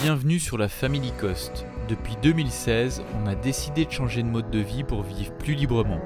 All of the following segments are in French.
Bienvenue sur la Family Coast. Depuis 2016, on a décidé de changer de mode de vie pour vivre plus librement.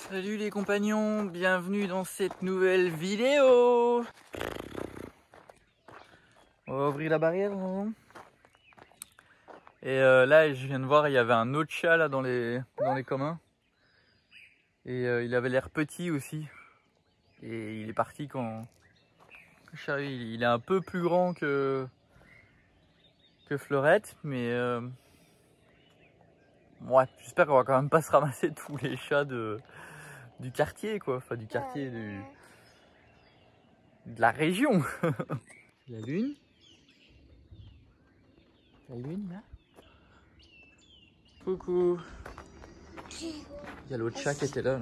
Salut les compagnons, bienvenue dans cette nouvelle vidéo. On va ouvrir la barrière. Et là je viens de voir, il y avait un autre chat là dans les communs. Et il avait l'air petit aussi. Et il est parti quand le chat il est un peu plus grand que Fleurette. Mais ouais, j'espère qu'on va quand même pas se ramasser tous les chats du quartier quoi, enfin du quartier de la région. La lune là. Coucou. Il y a l'autre chat qui était là.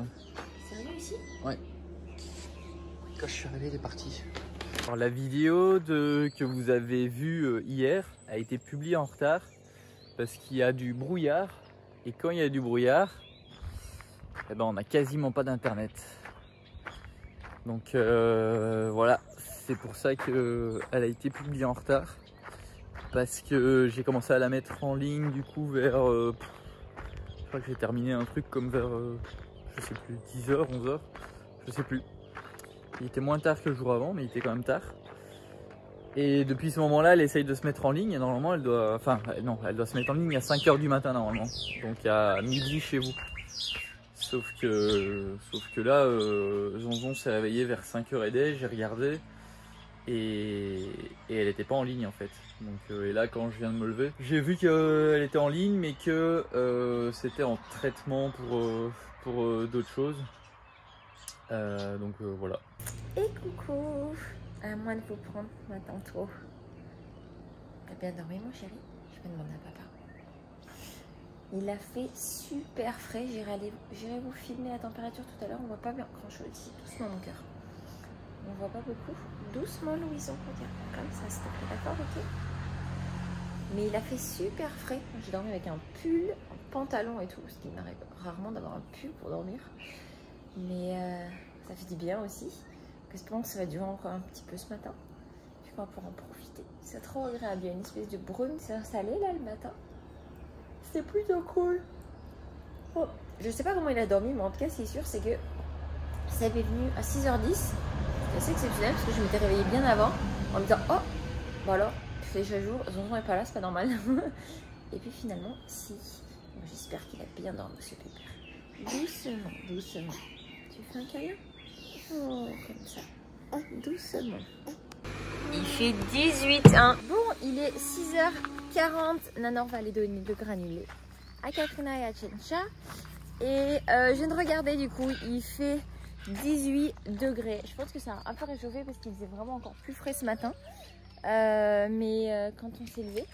Sérieux ici? Ouais. Quand je suis arrivé, il est parti. Alors la vidéo que vous avez vue hier a été publiée en retard parce qu'il y a du brouillard. Et quand il y a du brouillard, eh ben, on n'a quasiment pas d'internet. Donc voilà, c'est pour ça qu'elle a été publiée en retard. Parce que j'ai commencé à la mettre en ligne du coup vers... je crois que j'ai terminé un truc comme vers, je sais plus, 10h, 11h, je sais plus. Il était moins tard que le jour avant, mais il était quand même tard. Et depuis ce moment-là, elle essaye de se mettre en ligne. Et normalement, elle doit... Enfin, non, elle doit se mettre en ligne à 5h du matin normalement. Donc à midi chez vous. Sauf que là, Zonzon s'est réveillé vers 5h30, j'ai regardé. Et elle n'était pas en ligne en fait. Donc, et là quand je viens de me lever, j'ai vu qu'elle était en ligne mais que c'était en traitement pour d'autres choses. Donc voilà. Et coucou, à moi de vous prendre ma tantôt. T'as bien dormi mon chéri? Je vais demander à papa. Il a fait super frais, j'irai vous filmer la température tout à l'heure, on voit pas bien grand chose ici, doucement mon cœur. On voit pas beaucoup, doucement Louison, on va dire, comme ça s'il te plaît, d'accord, ok? Mais il a fait super frais, j'ai dormi avec un pull, un pantalon et tout, ce qui m'arrive rarement d'avoir un pull pour dormir. Mais ça fait du bien aussi, j'espère que ça va durer encore un petit peu ce matin, puis on va pouvoir en profiter. C'est trop agréable, il y a une espèce de brume salée là le matin. C'est plutôt cool. Oh, je sais pas comment il a dormi, mais en tout cas, c'est sûr, c'est que ça avait venu à 6h10. C'est assez exceptionnel parce que je m'étais réveillée bien avant en me disant oh, bah alors, il fait déjà jour, Zonzon est pas là, c'est pas normal. Et puis finalement, si. J'espère qu'il a bien dormi, ce pépère. Doucement, doucement. Tu fais un câlin? Oh, comme ça. Doucement. Il fait 18, hein. Bon, il est 6h40. Nanor va aller donner de granulés à Katrina et à Chencha. Et je viens de regarder, du coup, il fait 18 degrés. Je pense que ça a un peu réchauffé parce qu'il faisait vraiment encore plus frais ce matin. Mais quand on s'est levé.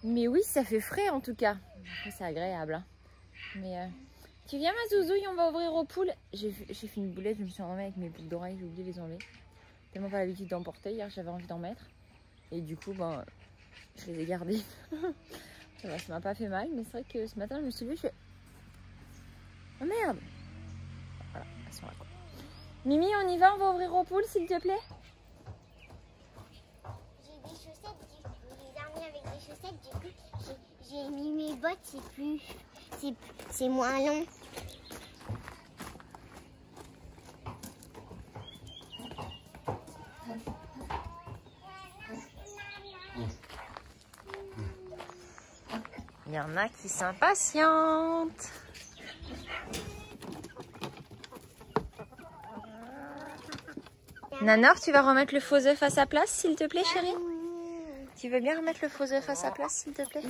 Mais oui, ça fait frais en tout cas. Après, c'est agréable. Hein. Mais tu viens, ma zouzouille, on va ouvrir aux poules. J'ai fait une boulette, je me suis enrhumée avec mes boucles d'oreilles, j'ai oublié de les enlever. Tellement pas l'habitude d'en porter, hier j'avais envie d'en mettre. Et du coup, ben, je les ai gardées. Ça m'a pas fait mal, mais c'est vrai que ce matin, je me suis levée, je fais... Oh merde! Voilà, elles sont là quoi. Mimi, on y va, on va ouvrir aux poules, s'il te plaît? J'ai des chaussettes, j'ai dormi avec des chaussettes, du coup, j'ai mis mes bottes, c'est moins long. Il y en a qui s'impatientent. Nanor, tu vas remettre le faux œuf à sa place, s'il te plaît, chérie? Tu veux bien remettre le faux œuf à sa place, s'il te plaît?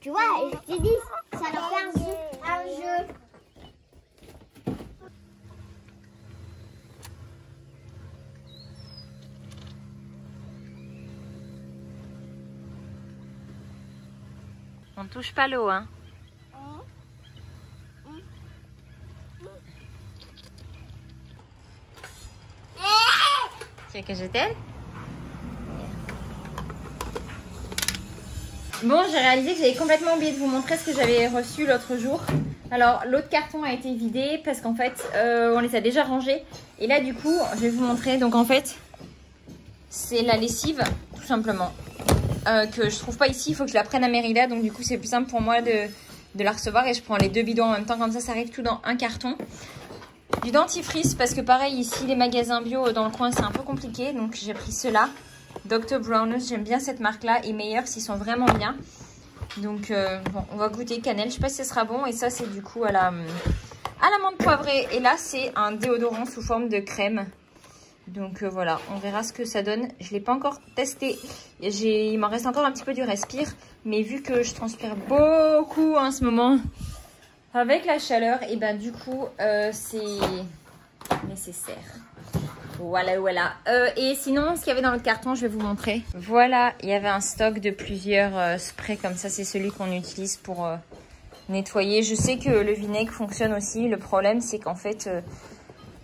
Tu vois, je te dis, ça leur fait un jeu. On touche pas l'eau, hein. Tu veux que je t'aide? Bon, j'ai réalisé que j'avais complètement oublié de vous montrer ce que j'avais reçu l'autre jour. Alors, l'autre carton a été vidé parce qu'en fait, on les a déjà rangés. Et là, du coup, je vais vous montrer. Donc, en fait, c'est la lessive, tout simplement, que je trouve pas ici. Il faut que je la prenne à Mérida. Donc, du coup, c'est plus simple pour moi de la recevoir. Et je prends les 2 bidons en même temps. Comme ça arrive tout dans un carton. Du dentifrice, parce que pareil, ici, les magasins bio dans le coin, c'est un peu compliqué. Donc, j'ai pris ceux-là. Dr. Browners, j'aime bien cette marque-là. Et Meilleurs, ils sont vraiment bien. Donc, bon, on va goûter cannelle. Je sais pas si ce sera bon. Et ça, c'est du coup à l'amande poivrée. Et là, c'est un déodorant sous forme de crème. Donc, voilà, on verra ce que ça donne. Je ne l'ai pas encore testé. Il m'en reste encore un petit peu du respire. Mais vu que je transpire beaucoup en ce moment avec la chaleur, et ben du coup, c'est nécessaire. Voilà, voilà. Et sinon, ce qu'il y avait dans l'autre carton, je vais vous montrer. Voilà, il y avait un stock de plusieurs sprays comme ça. C'est celui qu'on utilise pour nettoyer. Je sais que le vinaigre fonctionne aussi. Le problème, c'est qu'en fait,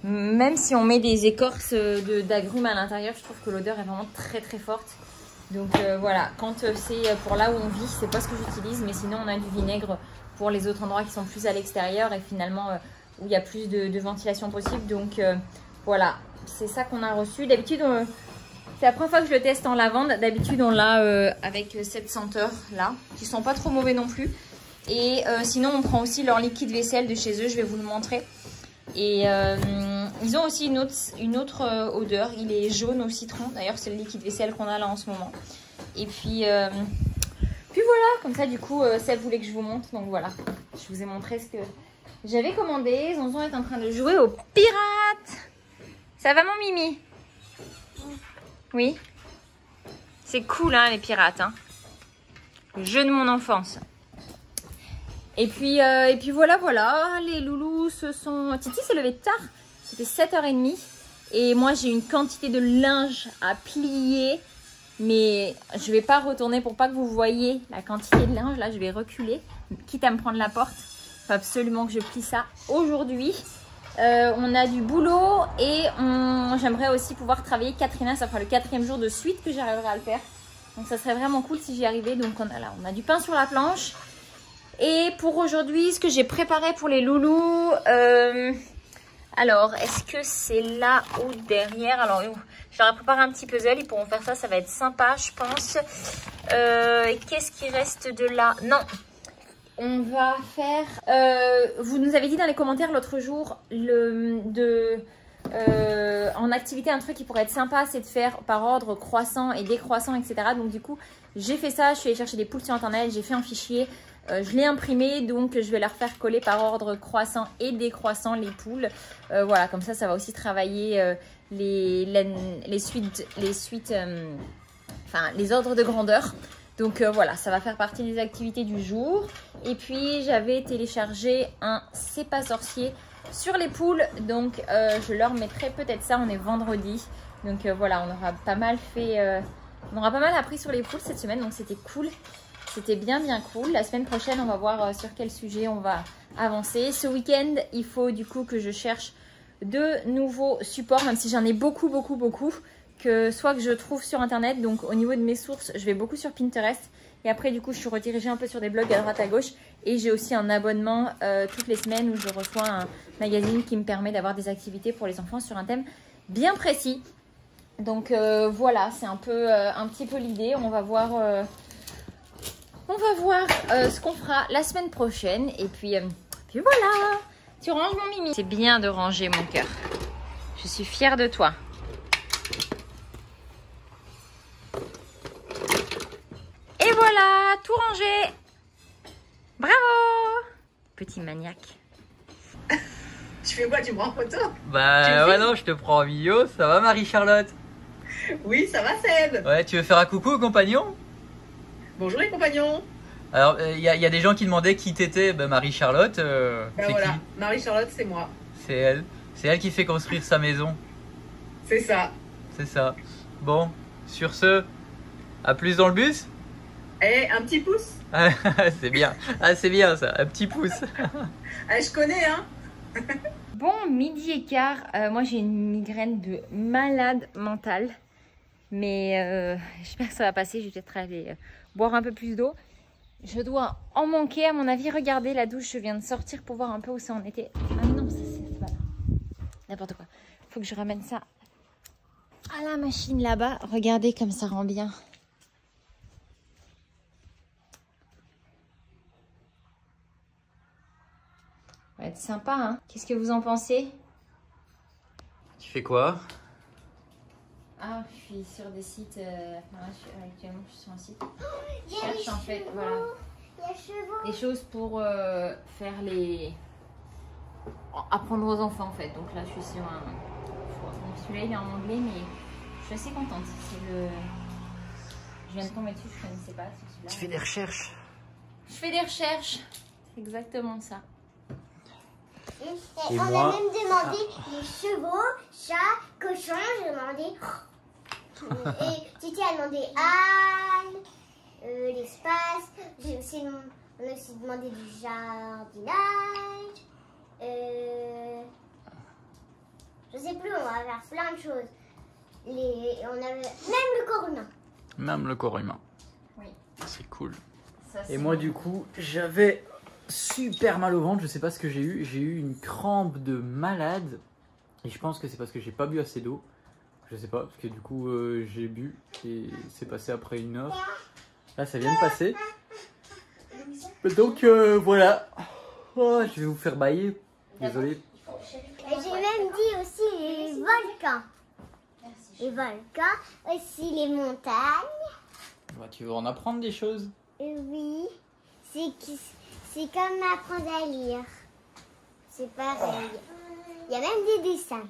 même si on met des écorces d'agrumes à l'intérieur, je trouve que l'odeur est vraiment très très forte. Donc voilà, quand c'est pour là où on vit, c'est pas ce que j'utilise. Mais sinon, on a du vinaigre pour les autres endroits qui sont plus à l'extérieur et finalement où il y a plus de ventilation possible. Donc voilà. C'est ça qu'on a reçu. D'habitude, c'est la première fois que je le teste en lavande. D'habitude, on l'a avec cette senteur là, qui ne sont pas trop mauvais non plus. Et sinon, on prend aussi leur liquide vaisselle de chez eux. Je vais vous le montrer. Et ils ont aussi une autre odeur. Il est jaune au citron. D'ailleurs, c'est le liquide vaisselle qu'on a là en ce moment. Et puis voilà, comme ça, du coup, Seb voulait que je vous montre. Donc voilà, je vous ai montré ce que j'avais commandé. Zonzon est en train de jouer aux pirates. Ça va, mon Mimi? Oui. C'est cool, hein, les pirates. Hein. Le jeu de mon enfance. Et puis voilà. Les loulous se sont... Titi s'est levée tard. C'était 7h30. Et moi, j'ai une quantité de linge à plier. Mais je vais pas retourner pour pas que vous voyez la quantité de linge. Là, je vais reculer. Quitte à me prendre la porte. Il faut absolument que je plie ça aujourd'hui. On a du boulot et j'aimerais aussi pouvoir travailler. Katrina, ça fera le 4e jour de suite que j'arriverai à le faire. Donc ça serait vraiment cool si j'y arrivais. Donc on a du pain sur la planche. Et pour aujourd'hui, ce que j'ai préparé pour les loulous. Alors, est-ce que c'est là ou derrière? Alors, je leur ai préparé un petit puzzle. Ils pourront faire ça, ça va être sympa, je pense. Qu'est-ce qui reste de là? Non. On va faire... vous nous avez dit dans les commentaires l'autre jour en activité un truc qui pourrait être sympa, c'est de faire par ordre croissant et décroissant, etc. Donc du coup, j'ai fait ça. Je suis allée chercher des poules sur internet. J'ai fait un fichier. Je l'ai imprimé. Donc je vais leur faire coller par ordre croissant et décroissant les poules. Voilà, comme ça va aussi travailler les ordres de grandeur. Donc voilà, ça va faire partie des activités du jour. Et puis j'avais téléchargé un C'est pas sorcier sur les poules. Donc je leur mettrai peut-être ça, on est vendredi. Donc voilà, on aura pas mal appris sur les poules cette semaine. Donc c'était cool, c'était bien cool. La semaine prochaine, on va voir sur quel sujet on va avancer. Ce week-end, il faut du coup que je cherche de nouveaux supports, même si j'en ai beaucoup. Que je trouve sur internet. Donc au niveau de mes sources, je vais beaucoup sur Pinterest et après du coup je suis redirigée un peu sur des blogs à droite à gauche et j'ai aussi un abonnement toutes les semaines où je reçois un magazine qui me permet d'avoir des activités pour les enfants sur un thème bien précis. Donc voilà, c'est un petit peu l'idée. On va voir ce qu'on fera la semaine prochaine et puis voilà. Tu ranges, mon Mimi? C'est bien de ranger, mon cœur. Je suis fière de toi. Et voilà, tout rangé. Bravo. Petit maniaque. Tu fais quoi? Tu me prends en photo? Bah ouais, non, je te prends en vidéo. Ça va, Marie-Charlotte? Oui, ça va, Seb. Ouais, tu veux faire un coucou aux compagnons? Bonjour les compagnons. Alors, il y a des gens qui demandaient qui t'étais. Bah, Marie-Charlotte, c'est voilà, qui? Marie-Charlotte, c'est moi. C'est elle. C'est elle qui fait construire sa maison. C'est ça. C'est ça. Bon, sur ce, à plus dans le bus. Et un petit pouce. Ah, c'est bien. Ah, c'est bien ça, un petit pouce. Ah, je connais, hein. Bon, midi et quart. Moi, j'ai une migraine de malade mentale. Mais j'espère que ça va passer. Je vais peut-être aller boire un peu plus d'eau. Je dois en manquer, à mon avis. Regardez la douche. Je viens de sortir pour voir un peu où ça en était. Ah non, c'est pas là. N'importe quoi. Faut que je ramène ça à la machine là-bas. Regardez comme ça rend bien. Ça va être sympa, hein. Qu'est-ce que vous en pensez? Tu fais quoi? Ah, je suis sur des sites. Actuellement, je suis sur un site. Il Je y a les cherche en fait, chevaux. voilà, Il y a chevaux. des choses pour faire les. Apprendre aux enfants en fait. Donc là, je suis sur un. Donc celui-là, il est en anglais, mais je suis assez contente. C'est le. Je viens de tomber dessus, je ne connaissais pas sur celui-là. Tu fais des recherches? Je fais des recherches. C'est exactement ça. Et Et on moi- a même demandé les chevaux, chats, cochons. J'ai demandé. Et Titi a demandé Anne, l'espace. On a aussi demandé du jardinage. Je sais plus, on va faire plein de choses. On avait même le corps humain. Même le corps humain. Oui. C'est cool. Ça, Et moi du coup, j'avais super mal au ventre, je sais pas ce que j'ai eu. J'ai eu une crampe de malade. Et je pense que c'est parce que j'ai pas bu assez d'eau. Je sais pas, parce que du coup j'ai bu et c'est passé après 1 heure. Là ça vient de passer. Donc voilà. Oh, je vais vous faire bailler. Désolé. Et j'ai même dit aussi les volcans. Les volcans, aussi les montagnes. Bah, tu veux en apprendre des choses? Oui, c'est comme apprendre à lire. C'est pareil. Il y a même des dessins.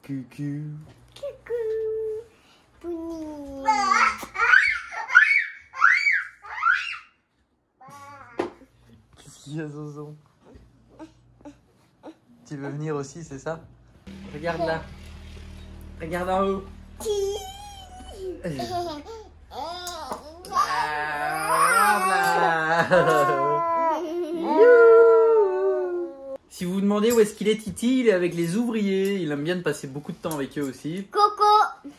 Cucu. Coucou, Pouni. Qu'est-ce qu'il y a, Zozo? Tu veux venir aussi, c'est ça? Regarde là. Regarde en haut. Si vous vous demandez où est-ce qu'il est, Titi, il est avec les ouvriers. Il aime bien de passer beaucoup de temps avec eux aussi. Coco.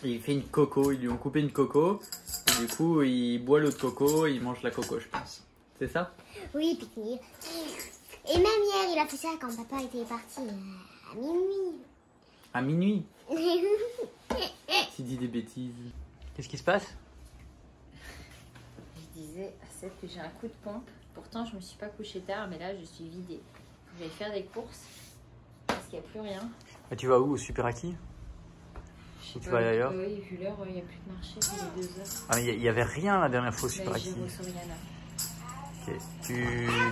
Et il fait une coco, ils lui ont coupé une coco. Et du coup, il boit l'eau de coco et il mange la coco, je pense. C'est ça? Oui, pique-nique. Et même hier, il a fait ça quand papa était parti à minuit. À minuit. Tu dis des bêtises. Qu'est-ce qui se passe? Je disais à Seth que j'ai un coup de pompe. Pourtant, je me suis pas couchée tard, mais là, je suis vidée. Je vais faire des courses parce qu'il n'y a plus rien. Et tu vas où? Au Super Aki? Ou tu vas aller ailleurs? Oui, vu l'heure, il n'y a plus de marché, il est 2 heures. Ah, mais il y avait rien la dernière fois au Super Mais j'ai Aki. reçu Rihanna. Ok. En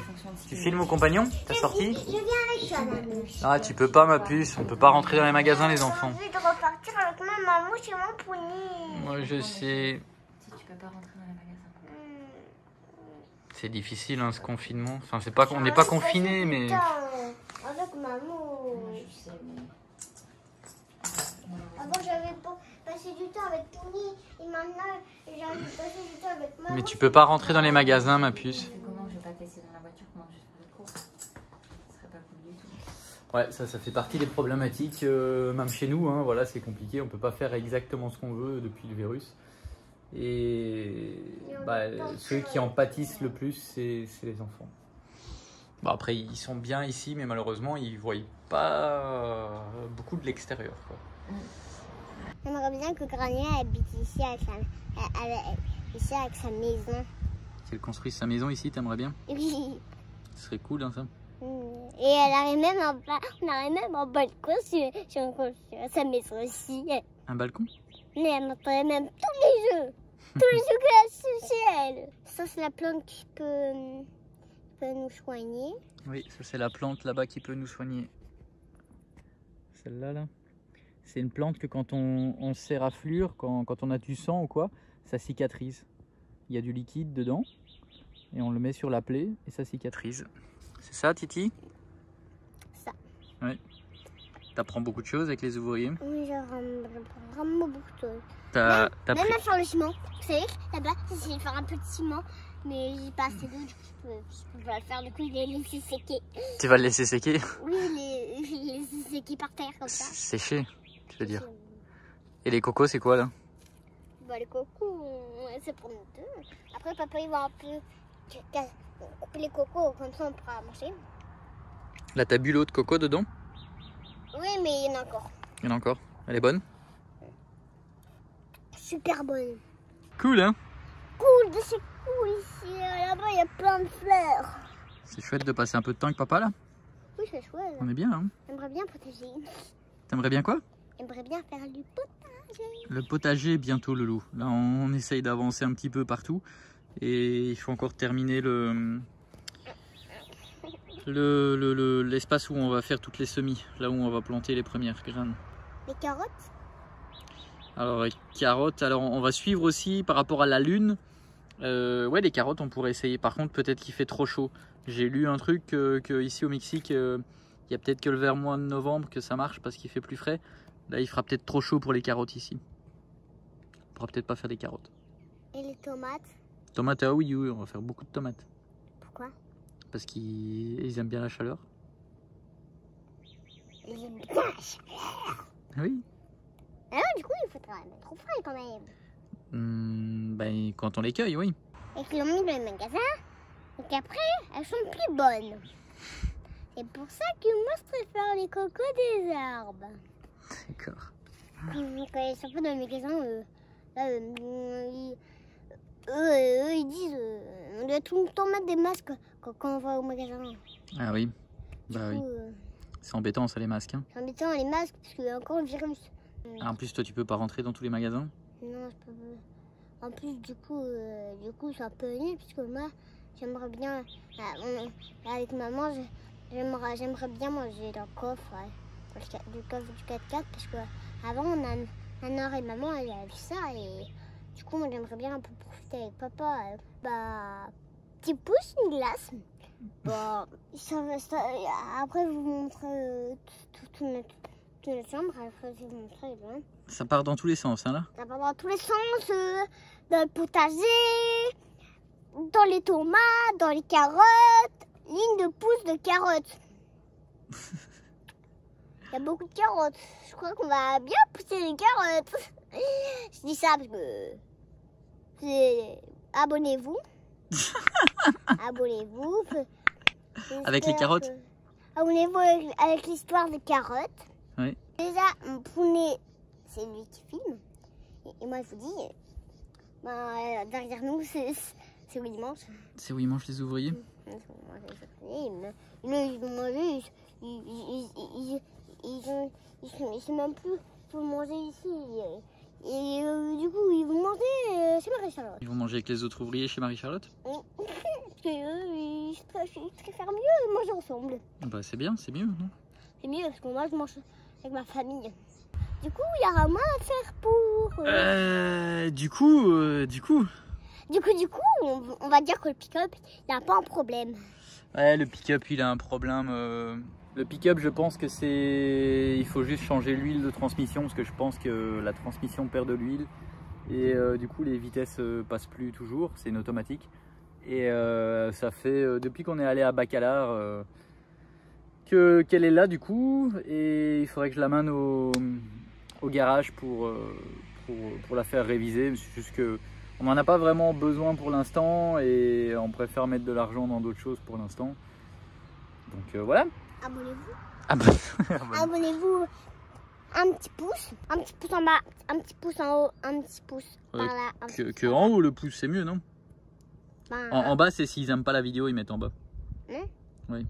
fonction de ce Tu qu'il filmes me au compagnon? T'as sorti? Je viens avec toi, maman. Ah, tu peux pas, ma puce. On peut pas rentrer dans les magasins, les enfants. J'ai envie de repartir avec ma maman chez mon poulet. Moi, je sais. Si tu peux pas rentrer dans les magasins. C'est difficile, hein, ce confinement. Enfin, c'est pas qu'on n'est pas confiné, mais. Avec maman. Je sais, mais. Avant, j'avais passé du temps avec Tony. Et maintenant, j'ai envie de passer du temps avec maman. Mais tu peux pas rentrer dans les magasins, ma puce. Comment je vais pas te laisser dans la voiture? Comment je vais faire les courses? Ce serait pas cool du tout. Ouais, ça fait partie des problématiques, même chez nous, hein, voilà, c'est compliqué. On peut pas faire exactement ce qu'on veut depuis le virus. Et bah, ceux qui en pâtissent le plus, c'est les enfants. Bon, après, ils sont bien ici, mais malheureusement, ils voient pas beaucoup de l'extérieur, quoi. J'aimerais bien que Grania habite ici avec sa maison. Si elle construit sa maison ici, t'aimerais bien? Oui. Ce serait cool, hein, ça. Et elle aurait même on aurait même un balcon si on construisait sa maison aussi. Un balcon? Mais elle montrerait même tous les jeux. Tous les jeux qu'elle a su chez elle. Ça, c'est la plante qui peut nous soigner. Oui, ça c'est la plante là-bas qui peut nous soigner. Celle-là, là. C'est une plante que quand on serre à flure, quand on a du sang ou quoi, ça cicatrise. Il y a du liquide dedans et on le met sur la plaie et ça cicatrise. C'est ça, Titi? Ça. Oui. T'apprends beaucoup de choses avec les ouvriers? Oui, j'apprends beaucoup de choses. T'as Même pris... à faire le ciment. Vous savez, là-bas, j'essayais de faire un peu de ciment, mais j'ai pas assez d'eau, du coup, je peux pas le faire. Du coup, je l'ai laissé séquer. Tu vas le laisser séquer? Oui, je l'ai laissé séquer par terre comme ça. Sécher, tu veux dire. Et les cocos, c'est quoi là? Bah, les cocos, c'est pour nous deux. Après, papa, il va un peu couper les cocos, comme ça, on pourra manger. Là, t'as bu l'eau de coco dedans? Oui, mais il y en a encore. Il y en a encore. Elle est bonne? Super bonne. Cool, hein? Cool, c'est cool ici. Là-bas, il y a plein de fleurs. C'est chouette de passer un peu de temps avec papa là. Oui, c'est chouette. On est bien, hein? J'aimerais bien protéger. T'aimerais bien quoi? J'aimerais bien faire du potager. Le potager bientôt, le loup. Là, on essaye d'avancer un petit peu partout. Et il faut encore terminer l'espace où on va faire toutes les semis. Là où on va planter les premières graines. Les carottes? Alors, les carottes, alors on va suivre aussi par rapport à la lune. Ouais, les carottes, on pourrait essayer. Par contre, peut-être qu'il fait trop chaud. J'ai lu un truc que ici au Mexique, il y a peut-être que vers le mois de novembre que ça marche parce qu'il fait plus frais. Là, il fera peut-être trop chaud pour les carottes ici. On pourra peut-être pas faire des carottes. Et les tomates? Tomates, ah oui, on va faire beaucoup de tomates. Pourquoi? Parce qu'ils aiment bien la chaleur. Ils aiment bien la chaleur. Oui. Ah, du coup, il faudra mettre au frais quand même. Ben, quand on les cueille, oui. Et qu'ils l'ont mis dans le magasin. Donc après, elles sont plus bonnes. C'est pour ça que moi, je préfère les cocos des arbres. D'accord. Quand ils sont pas dans le magasin, ils disent on doit tout le temps mettre des masques quand on va au magasin. Ah oui. Bah Du oui. coup, C'est embêtant ça les masques. Hein. c'est embêtant les masques parce qu'il y a encore le virus. Ah, en plus toi tu peux pas rentrer dans tous les magasins. Non, je peux pas. En plus, du coup c'est un peu nul parce que moi, j'aimerais bien, avec maman, j'aimerais bien manger dans le coffre, du coffre du 4x4 parce que avant, Nana et maman, elles avaient vu ça et du coup, moi, j'aimerais bien un peu profiter avec papa. Bah, petit pouce, une glace. Bah, après, je vous montrer toute notre chambre. Après, je vous montrer bien. Ça part dans tous les sens, hein, là. Ça va dans tous les sens, dans le potager, dans les tomates, dans les carottes, ligne de pouce de carottes. Il y a beaucoup de carottes. Je crois qu'on va bien pousser les carottes. Je dis ça parce que abonnez-vous. Abonnez-vous. Avec les carottes. Abonnez-vous avec l'histoire des carottes. Oui. Déjà, mon poulet, c'est lui qui filme. Et moi, je vous dis, derrière nous, c'est où il mange. C'est où ils mangent les ouvriers. Ils vont manger, ils savent même plus pour manger ici. Et du coup, ils vont manger chez Marie-Charlotte. Ils vont manger avec les autres ouvriers chez Marie-Charlotte. Oui. Parce qu'ils préfèrent mieux manger ensemble. Bah c'est bien, c'est mieux, non? C'est mieux parce que moi, je mange avec ma famille. Du coup, il y aura moins à faire pour... Du coup... Du coup, on va dire que le pick-up, il n'a pas un problème. Ouais, le pick-up, il a un problème. Le pick-up, je pense que c'est... Il faut juste changer l'huile de transmission parce que je pense que la transmission perd de l'huile. Et du coup, les vitesses passent plus toujours. C'est une automatique. Et ça fait, depuis qu'on est allé à Bacalar, qu'elle est là du coup. Et il faudrait que je l'amène au garage pour la faire réviser. C'est juste que on n'en a pas vraiment besoin pour l'instant et on préfère mettre de l'argent dans d'autres choses pour l'instant. Donc voilà. Abonnez-vous. Abonnez-vous. Un petit pouce en bas, un petit pouce en haut, un petit pouce par là. Que en haut le pouce c'est mieux, non? Ben, En bas c'est s'ils n'aiment pas la vidéo, ils mettent en bas. Hein? Oui.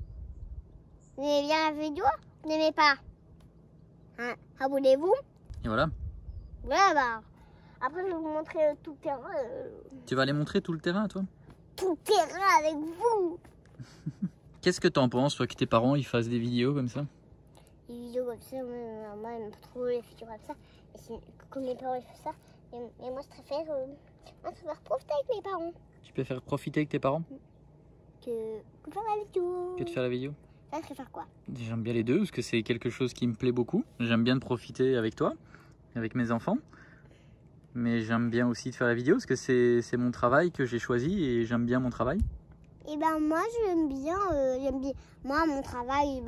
Vous aimez bien la vidéo? Vous n'aimez pas? Hein? Abonnez-vous. Et voilà. Voilà, bah. Après, je vais vous montrer tout le terrain. Tu vas aller montrer tout le terrain, toi? Tout le terrain avec vous. Qu'est-ce que t'en penses, toi, que tes parents ils fassent des vidéos comme ça? Des vidéos comme ça, moi, j'aime pas trop les vidéos comme ça. Et comme mes parents ils font ça, et moi, je préfère profiter avec mes parents. Tu préfères profiter avec tes parents Que faire la vidéo. que de faire la vidéo? Ça, je préfère quoi? J'aime bien les deux parce que c'est quelque chose qui me plaît beaucoup. J'aime bien de profiter avec toi, avec mes enfants. Mais j'aime bien aussi de faire la vidéo parce que c'est mon travail que j'ai choisi et j'aime bien mon travail. Et ben moi j'aime bien, moi mon travail,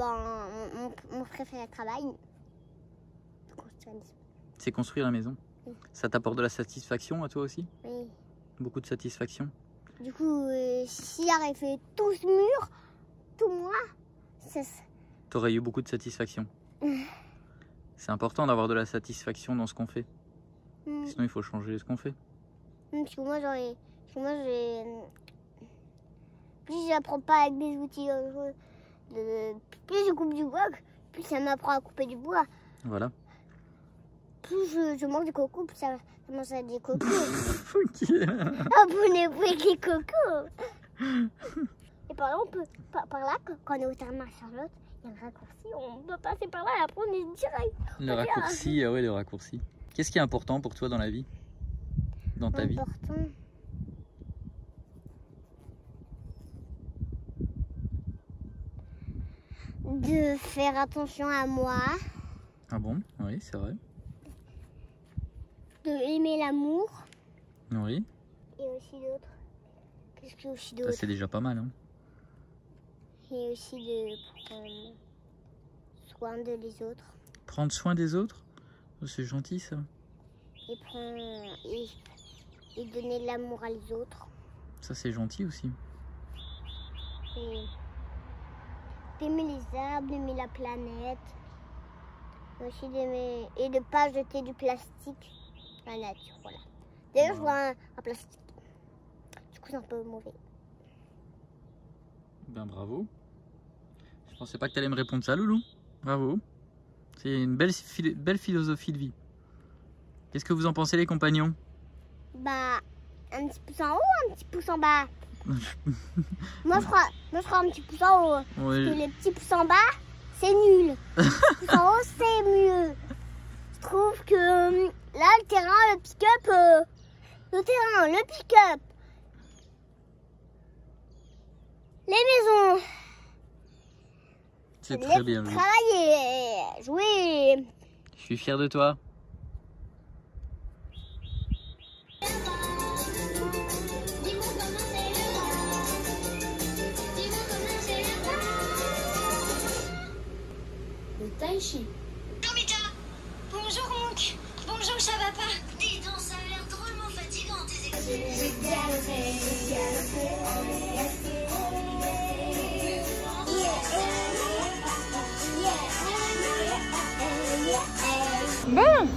mon préféré travail, c'est construire la maison. Oui. Ça t'apporte de la satisfaction à toi aussi? Oui. Beaucoup de satisfaction. Du coup, si j'aurais fait tout ce mur, tout moi, T'aurais eu beaucoup de satisfaction. C'est important d'avoir de la satisfaction dans ce qu'on fait. Sinon il faut changer ce qu'on fait. Parce que moi plus j'apprends pas avec des outils, plus je coupe du bois, plus ça m'apprend à couper du bois. Voilà. Plus je mange des cocos, plus ça mange des cocos. Ok. Ah, vous n'avez des cocos. Et par là, par là, quand on est au terme à Charlotte, il y a un raccourci, on peut passer par là et après on est direct. Le raccourci, ah ouais, le raccourci. Qu'est-ce qui est important pour toi dans la vie? Dans ta vie? De faire attention à moi. Ah bon? Oui, c'est vrai. De aimer l'amour. Oui. Et aussi d'autres. Qu'est-ce qu'il y a aussi d'autre? Ça c'est déjà pas mal. Hein. Et aussi de prendre soin de les autres. Prendre soin des autres? Oh, c'est gentil ça. Et donner de l'amour à les autres. Ça c'est gentil aussi. Et d'aimer les arbres, d'aimer la planète. Aussi d'aimer et de ne pas jeter du plastique dans la nature. Voilà. D'ailleurs, je vois un plastique. Du coup, c'est un peu mauvais. Ben bravo. Je pensais pas que tu allais me répondre ça, Loulou. Bravo. C'est une belle philosophie de vie. Qu'est-ce que vous en pensez, les compagnons? Bah, un petit pouce en haut, un petit pouce en bas. moi, je crois un petit pouce en haut. Oui. Parce que les petits pouces en bas, c'est nul. Les petits pouces en haut, c'est mieux. Je trouve que là, le terrain, le pick-up, le pick-up, les maisons. C'est très bien. Travailler, jouer. Je suis fier de toi. Le tai chi. Bonjour Mika. Bonjour Monk. Bonjour, ça va pas? Dis donc, ça a l'air drôlement fatigant tes exercices. Bon,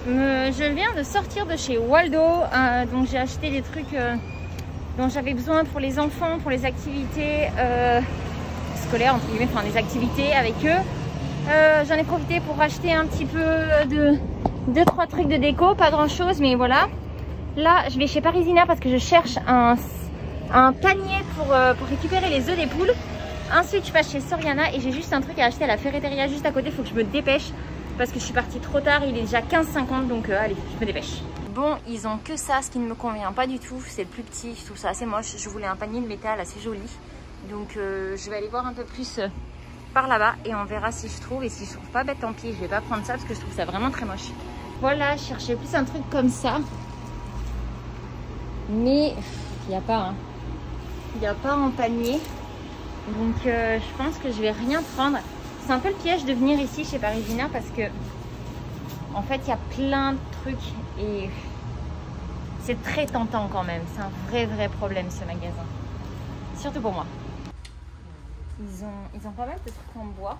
je viens de sortir de chez Waldo, donc j'ai acheté des trucs dont j'avais besoin pour les enfants, pour les activités scolaires, entre guillemets, enfin des activités avec eux. J'en ai profité pour acheter un petit peu de 2-3 trucs de déco, pas grand chose, mais voilà. Là, je vais chez Parisina parce que je cherche un panier pour récupérer les œufs des poules. Ensuite, je passe chez Soriana et j'ai juste un truc à acheter à la ferreteria juste à côté. Il faut que je me dépêche parce que je suis partie trop tard. Il est déjà 15h50, donc allez, je me dépêche. Bon, ils ont que ça, ce qui ne me convient pas du tout. C'est le plus petit, je trouve ça assez moche. Je voulais un panier de métal assez joli. Donc, je vais aller voir un peu plus par là-bas et on verra si je trouve. Et si je trouve pas, bah, tant pis, je vais pas prendre ça parce que je trouve ça vraiment très moche. Voilà, je cherchais plus un truc comme ça. Mais il n'y a pas, hein. Il n'y a pas en panier. Donc je pense que je vais rien prendre. C'est un peu le piège de venir ici chez Parisina parce que en fait il y a plein de trucs et c'est très tentant quand même. C'est un vrai problème ce magasin. Surtout pour moi. Ils ont pas mal de trucs en bois.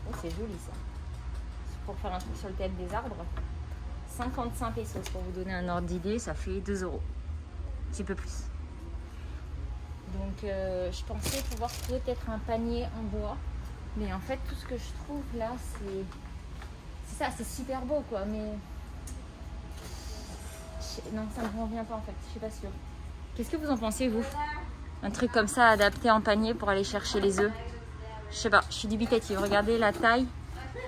Oh, c'est joli ça. Pour faire un truc sur le thème des arbres. 55 pesos pour vous donner un ordre d'idée, ça fait 2 €. Un petit peu plus. Donc je pensais pouvoir trouver peut-être un panier en bois. Mais en fait tout ce que je trouve là c'est ça, c'est super beau quoi. Mais non, ça me convient pas en fait, je suis pas sûre. Qu'est-ce que vous en pensez vous? Un truc comme ça adapté en panier pour aller chercher les œufs. Je sais pas, je suis dubitative. Regardez la taille.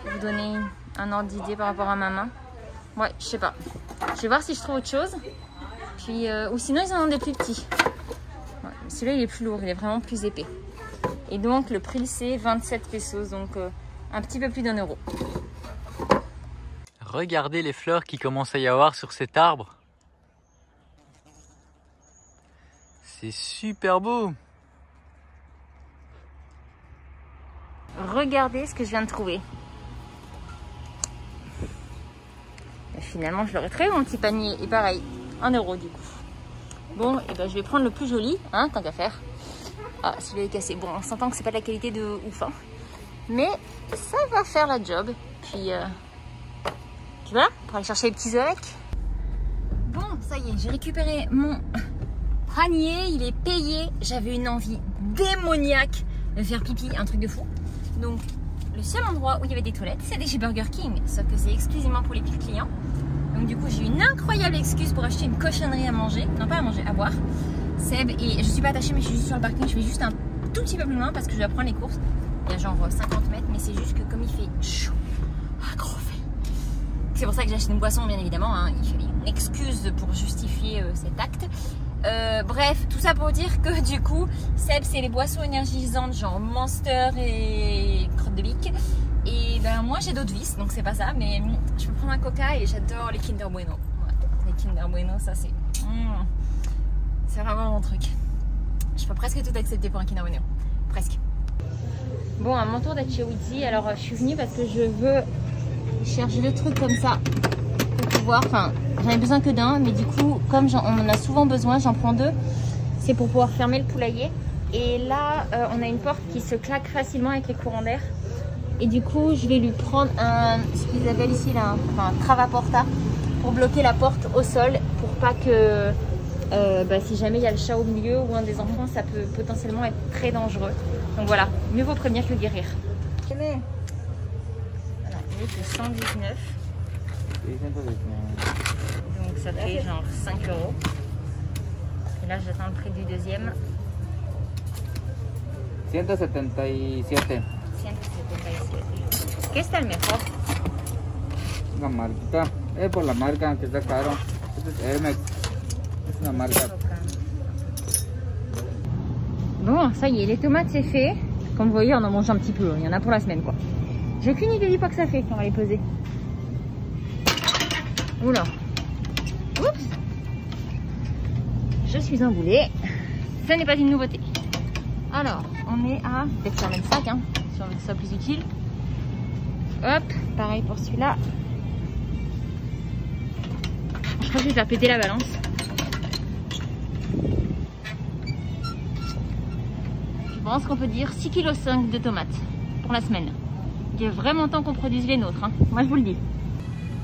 Pour vous donner un ordre d'idée par rapport à ma main. Ouais, je sais pas. Je vais voir si je trouve autre chose. Puis, ou sinon ils en ont des plus petits. Ouais, celui-là il est plus lourd, il est vraiment plus épais. Et donc le prix c'est 27 pesos, donc un petit peu plus d'1 €. Regardez les fleurs qu'il commence à y avoir sur cet arbre. C'est super beau. Regardez ce que je viens de trouver. Et finalement, je l'aurais trouvé mon petit panier. Et pareil, 1 € du coup. Bon, et ben je vais prendre le plus joli, hein, tant qu'à faire. Ah, celui-là est cassé. Bon, on s'entend que c'est pas de la qualité de ouf, hein. Mais ça va faire la job. Puis voilà, pour aller chercher les petits œufs avec. Bon, ça y est, j'ai récupéré mon panier. Il est payé. J'avais une envie démoniaque de faire pipi, un truc de fou. Donc, le seul endroit où il y avait des toilettes, c'était chez Burger King. Sauf que c'est exclusivement pour les pires clients. Donc du coup, j'ai eu une incroyable excuse pour acheter une cochonnerie à manger. Non, pas à manger, à boire. Seb, et je suis pas attachée, mais je suis juste sur le parking. Je vais juste un tout petit peu plus loin parce que je dois prendre les courses. Il y a genre 50 mètres, mais c'est juste que comme il fait chaud, gros fait. C'est pour ça que j'ai acheté une boisson, bien évidemment. Hein. Il fallait une excuse pour justifier cet acte. Bref, tout ça pour dire que du coup, Seb, c'est les boissons énergisantes, genre Monster et crotte de bique. Et ben moi, j'ai d'autres vices, donc c'est pas ça. Mais je peux prendre un coca et j'adore les Kinder Bueno. Ouais, les Kinder Bueno, ça c'est... c'est vraiment mon truc. Je peux presque tout accepter pour un Kinder Bueno. Presque. Bon, à mon tour d'être chez Witzy. Alors, je suis venue parce que je veux chercher le truc comme ça pour pouvoir... Enfin, j'en ai besoin que d'un, mais du coup, comme on en a souvent besoin, j'en prends 2. C'est pour pouvoir fermer le poulailler. Et là, on a une porte qui se claque facilement avec les courants d'air. Et du coup, je vais lui prendre ce qu'ils appellent ici là, un travaporta pour bloquer la porte au sol pour pas que si jamais il y a le chat au milieu ou un des enfants, ça peut potentiellement être très dangereux. Donc voilà, mieux vaut prévenir que guérir. Voilà, il est 119. Donc ça fait genre 5 €. Et là, j'attends le prix du deuxième. 177. 177. Qu'est-ce que t'as le mejor? La marquita. Por la marca, que está caro. Este es Hermes. Es una marca. Bon, ça y est, les tomates c'est fait. Comme vous voyez, on en mange un petit peu. Il y en a pour la semaine, quoi. J'ai aucune idée du poids que ça fait quand on va les peser. Oula. Oups. Je suis emboulée. Ce n'est pas une nouveauté. Alors, on est à... Peut-être sur le même sac, hein, si on veut que ce soit plus utile. Hop, pareil pour celui-là. Je crois que je vais faire péter la balance. Je pense qu'on peut dire 6,5 kg de tomates pour la semaine. Il y a vraiment temps qu'on produise les nôtres, hein. Moi je vous le dis.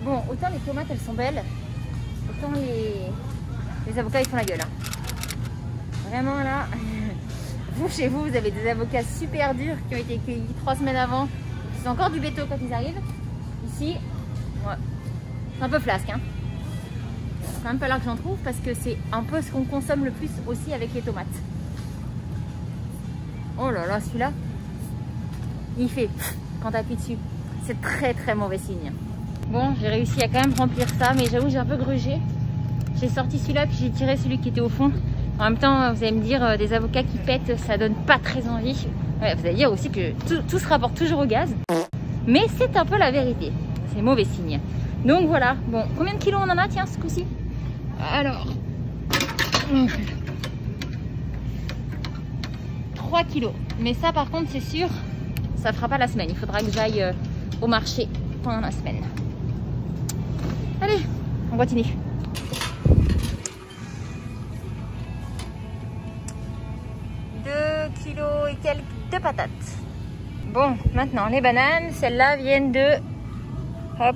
Bon, autant les tomates elles sont belles, autant les avocats ils font la gueule, hein. Vraiment là, vous chez vous, vous avez des avocats super durs qui ont été cueillis 3 semaines avant. C'est encore du béto quand ils arrivent. Ici, ouais, c'est un peu flasque, hein. C'est quand même pas là que j'en trouve parce que c'est un peu ce qu'on consomme le plus aussi avec les tomates. Oh là là, celui-là, il fait quand t'appuies dessus. C'est très très mauvais signe. Bon, j'ai réussi à quand même remplir ça, mais j'avoue j'ai un peu grugé. J'ai sorti celui-là puis j'ai tiré celui qui était au fond. En même temps, vous allez me dire, des avocats qui pètent, ça donne pas très envie. Ouais, vous allez dire aussi que tout se rapporte toujours au gaz. Mais c'est un peu la vérité. C'est mauvais signe. Donc voilà. Bon, combien de kilos on en a, tiens, ce coup-ci? Alors... 3 kilos. Mais ça, par contre, c'est sûr, ça fera pas la semaine. Il faudra que j'aille au marché pendant la semaine. Allez, on continue. Kilos et quelques de patates. Bon, maintenant les bananes, celles-là viennent de hop,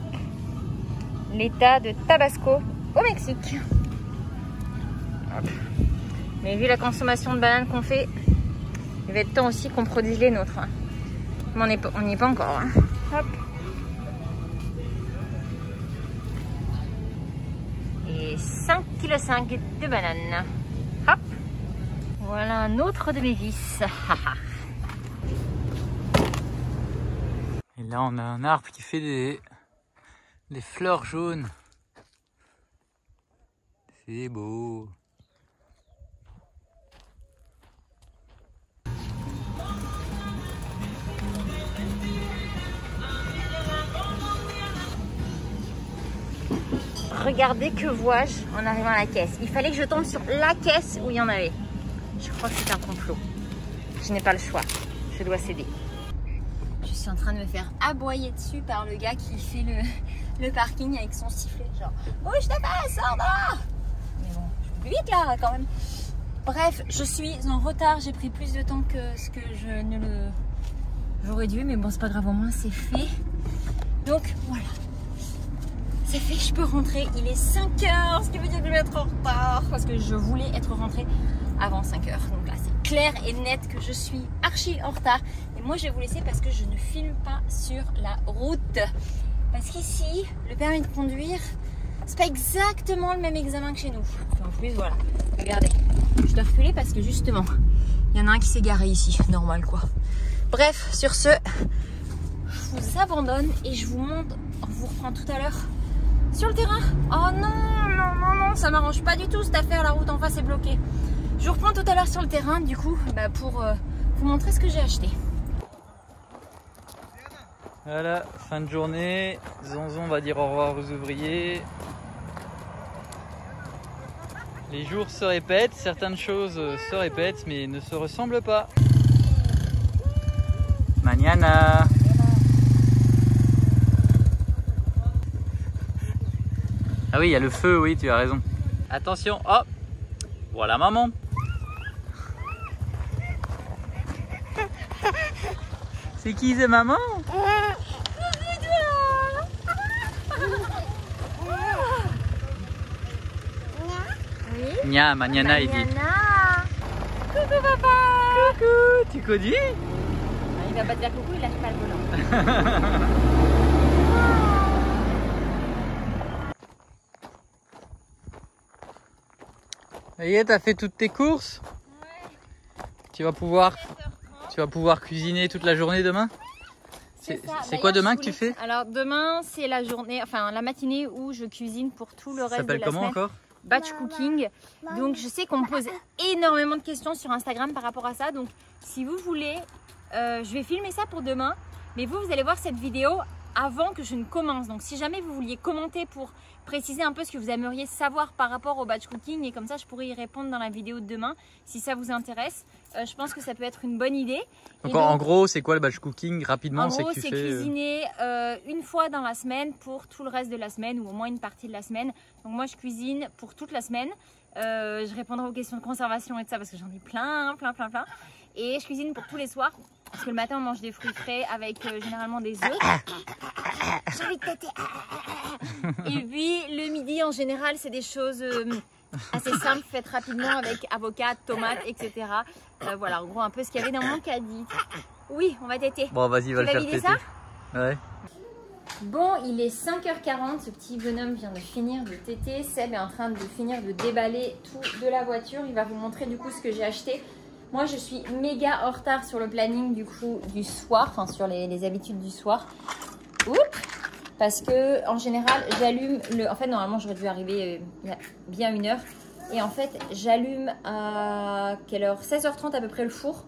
l'état de Tabasco au Mexique. Hop. Mais vu la consommation de bananes qu'on fait, il va être temps aussi qu'on produise les nôtres. Mais on n'y est pas encore. Hein. Hop. Et 5,5 kg de bananes. Hop. Voilà un autre de mes vis. Et là, on a un arbre qui fait des fleurs jaunes. C'est beau. regardez que vois-je en arrivant à la caisse. Il fallait que je tombe sur la caisse où il y en avait. Je crois que c'est un complot. Je n'ai pas le choix. Je dois céder. Je suis en train de me faire aboyer dessus par le gars qui fait le parking avec son sifflet. Genre, bouge ta face, sors dehors! Mais bon, je vais plus vite là quand même. Bref, je suis en retard. J'ai pris plus de temps que ce que je ne le... J'aurais dû, mais bon, c'est pas grave, au moins c'est fait. Donc voilà. C'est fait, je peux rentrer. Il est 5 h, ce qui veut dire que je vais être en retard. Parce que je voulais être rentrée avant 5 h. Donc là, c'est clair et net que je suis archi en retard. Et moi, je vais vous laisser parce que je ne filme pas sur la route. Parce qu'ici, le permis de conduire, c'est pas exactement le même examen que chez nous. En plus, voilà. Regardez. Je dois reculer parce que justement, il y en a un qui s'est garé ici. Normal, quoi. Bref, sur ce, je vous abandonne et je vous montre, on vous reprend tout à l'heure sur le terrain. Oh non, ça m'arrange pas du tout cette affaire, la route en face est bloquée. Je vous reprends tout à l'heure sur le terrain, du coup, pour vous montrer ce que j'ai acheté. Voilà, fin de journée. Zonzon va dire au revoir aux ouvriers. Les jours se répètent, certaines choses se répètent, mais ne se ressemblent pas. Mañana. Ah oui, il y a le feu, oui, tu as raison. Attention, hop, voilà maman. C'est qui, c'est maman? Oui. Nya, mañana, il dit. Coucou papa. Coucou, tu connais? Il va pas te dire coucou, il a pas le volant. Ça y est, t'as fait toutes tes courses? Ouais. Tu vas pouvoir cuisiner toute la journée demain? C'est quoi demain que tu fais? Alors demain, c'est la journée, enfin la matinée où je cuisine pour tout le Ça reste de la s'appelle comment semaine. encore? Batch cooking. Donc je sais qu'on me pose énormément de questions sur Instagram par rapport à ça. Donc si vous voulez, je vais filmer ça pour demain. Mais vous allez voir cette vidéo avant que je ne commence. Donc si jamais vous vouliez commenter pour préciser un peu ce que vous aimeriez savoir par rapport au batch cooking, et comme ça je pourrais y répondre dans la vidéo de demain si ça vous intéresse. Je pense que ça peut être une bonne idée. Donc en gros, c'est quoi le batch cooking rapidement? En gros, c'est c'est cuisiner une fois dans la semaine pour tout le reste de la semaine ou au moins une partie de la semaine. Donc moi je cuisine pour toute la semaine. Je répondrai aux questions de conservation et tout ça parce que j'en ai plein. Et je cuisine pour tous les soirs. Parce que le matin on mange des fruits frais avec généralement des œufs. J'ai envie de têter. Et puis le midi en général c'est des choses assez simples faites rapidement avec avocat, tomates, etc. Voilà en gros un peu ce qu'il y avait dans mon caddie. Oui, on va téter. Bon vas-y, va le faire vider téter. Ça ouais. Bon, il est 5 h 40, ce petit bonhomme vient de finir de téter. Seb est en train de finir de déballer tout de la voiture. Il va vous montrer du coup ce que j'ai acheté. Moi, je suis méga en retard sur le planning du coup du soir, enfin sur les habitudes du soir. Oups, parce que en général, j'allume le... En fait, normalement, j'aurais dû arriver il y a bien 1 heure. Et en fait, j'allume à quelle heure? 16 h 30 à peu près le four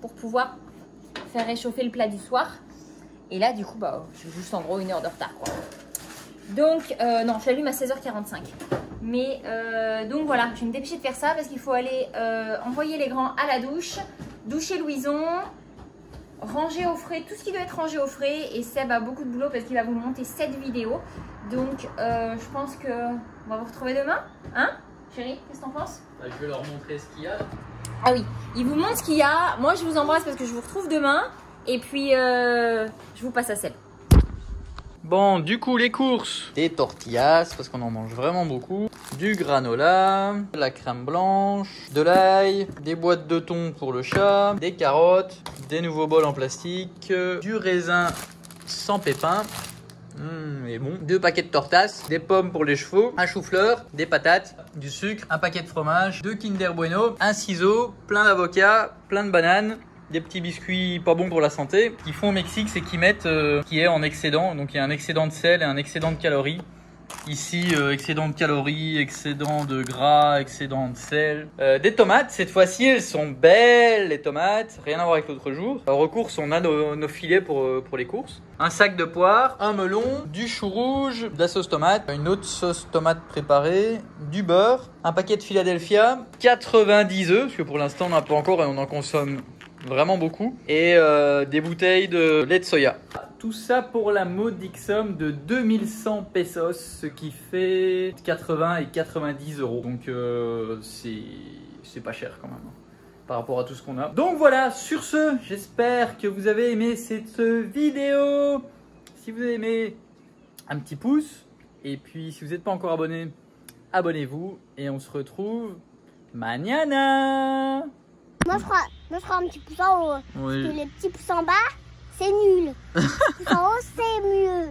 pour pouvoir faire réchauffer le plat du soir. Et là, du coup, j'ai juste en gros 1 heure de retard, quoi. Donc, non, je l'allume à 16 h 45. Mais, donc voilà, je vais me dépêcher de faire ça parce qu'il faut aller envoyer les grands à la douche, doucher Louison, ranger au frais, tout ce qui doit être rangé au frais. Et Seb a beaucoup de boulot parce qu'il va vous monter cette vidéo. Donc, je pense qu'on va vous retrouver demain. Hein, chérie, qu'est-ce que t'en penses? Je vais leur montrer ce qu'il y a. Ah oui, il vous montre ce qu'il y a. Moi, je vous embrasse parce que je vous retrouve demain. Et puis, je vous passe à Seb. Bon, du coup, les courses. Des tortillas, parce qu'on en mange vraiment beaucoup. Du granola, de la crème blanche, de l'ail, des boîtes de thon pour le chat, des carottes, des nouveaux bols en plastique, du raisin sans pépins. Mais bon, 2 paquets de tortas, des pommes pour les chevaux, un chou-fleur, des patates, du sucre, un paquet de fromage, 2 Kinder Bueno, un ciseau, plein d'avocats, plein de bananes, des petits biscuits pas bons pour la santé. Ce qu'ils font au Mexique, c'est qu'ils mettent qui est en excédent. Donc il y a un excédent de sel et un excédent de calories. Ici, excédent de calories, excédent de gras, excédent de sel. Des tomates, cette fois-ci, elles sont belles, les tomates. Rien à voir avec l'autre jour. Recourse, on a nos filets pour les courses. Un sac de poires, un melon, du chou rouge, de la sauce tomate, une autre sauce tomate préparée, du beurre, un paquet de Philadelphia, 90 œufs, parce que pour l'instant, on n'en a pas encore et on en consomme vraiment beaucoup. Et des bouteilles de lait de soya. Tout ça pour la modique somme de 2100 pesos, ce qui fait 80 et 90 euros. Donc c'est pas cher quand même par rapport à tout ce qu'on a. Donc voilà, sur ce, j'espère que vous avez aimé cette vidéo. Si vous avez aimé, un petit pouce. Et puis si vous n'êtes pas encore abonné, abonnez-vous. Et on se retrouve mañana. Moi, je ferai un petit pouce en haut. Oui. Parce que les petits pouces en bas, c'est nul. Les petits pouces en haut, c'est mieux.